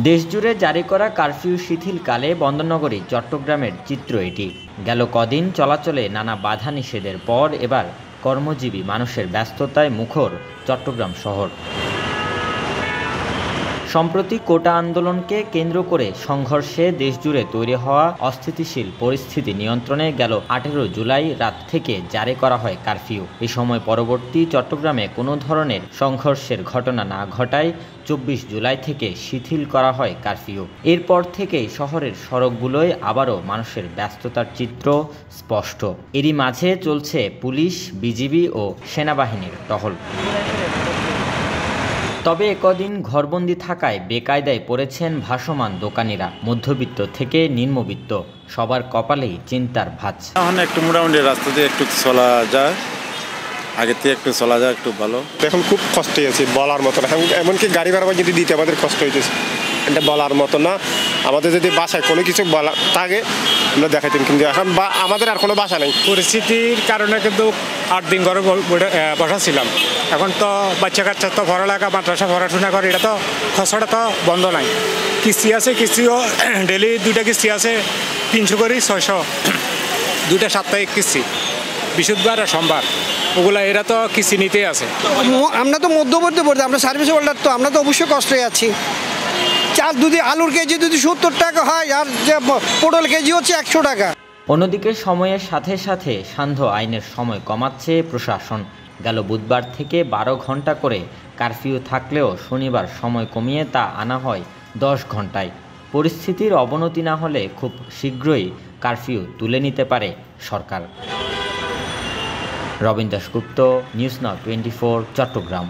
দেশজুড়ে জারি করা কারফিউ শিথিলকালে বন্দরনগরী চট্টগ্রামের চিত্র এটি। গেল কদিন চলাচলে নানা বাধা নিষেধের পর এবার কর্মজীবী মানুষের ব্যস্ততায় মুখর চট্টগ্রাম শহর। সম্প্রতি কোটা আন্দোলনকে কেন্দ্র করে সংঘর্ষে দেশজুড়ে তৈরি হওয়া অস্থিতিশীল পরিস্থিতি নিয়ন্ত্রণে গেল 18 জুলাই রাত থেকে জারি করা হয় কারফিউ। এ সময় পরবর্তী চট্টগ্রামে কোনো ধরনের সংঘর্ষের ঘটনা না ঘটায় 24 জুলাই থেকে শিথিল করা হয় কারফিউ। এরপর থেকেই শহরের সড়কগুলোয় আবারও মানুষের ব্যস্ততার চিত্র স্পষ্ট। এরই মাঝে চলছে পুলিশ, বিজিবি ও সেনাবাহিনীর টহল। তবে একদিন ঘরবন্দি থাকায় বেকায়দায় পড়েছেন ভাসমান দোকানিরা। মধ্যবিত্ত থেকে নিম্নবিত্ত সবার কপালেই চিন্তার ভাঁজ। এখন একটু মোটামুটি রাস্তা দিয়ে একটু চলা যায়, আগে থেকে একটু চলা যায় একটু ভালো। এখন খুব কষ্টে আছি বলার মতো না, এমনকি গাড়ি ভাড়া যদি দিতে আমাদের কষ্ট হইতেছে, এটা বলার মতো না। আমাদের যদি বাসায় কোনো কিছু বলা থাকে আমরা দেখাইতাম, কিন্তু এখন আমাদের আর কোনো বাসা নেই। পরিস্থিতির কারণে কিন্তু 8 দিন ঘরে বসাছিলাম। এখন তো বাচ্চা কাচ্চা তো পড়ালেখা মাদ্রাসা পড়াশোনা করে, এটা তো খসড়া তো বন্ধ নাই। কিস্তি আছে, কিস্তিও ডেলি 2টা কিস্তি আছে, 300 করে 600, 2টা সাপ্তাহিক কিস্তি, বৃহস্পতিবার আর সোমবার, ওগুলা এরা তো কিস্তি নিতেই আছে। আমরা তো মধ্যবর্তী পড়তে, আমরা সার্ভিস হোল্ডার, তো আমরা তো অবশ্যই কষ্টে আছি। চাল যদি আলুর কেজি যদি 70 টাকা হয়, আর যে পটল কেজি হচ্ছে 100 টাকা। অন্যদিকে সময়ের সাথে সাথে সান্ধ্য আইনের সময় কমাচ্ছে প্রশাসন। গেল বুধবার থেকে 12 ঘন্টা করে কারফিউ থাকলেও শনিবার সময় কমিয়ে তা আনা হয় 10 ঘন্টায়। পরিস্থিতির অবনতি না হলে খুব শীঘ্রই কারফিউ তুলে নিতে পারে সরকার। Rabin Dasgupta, news now 24, Chittagong.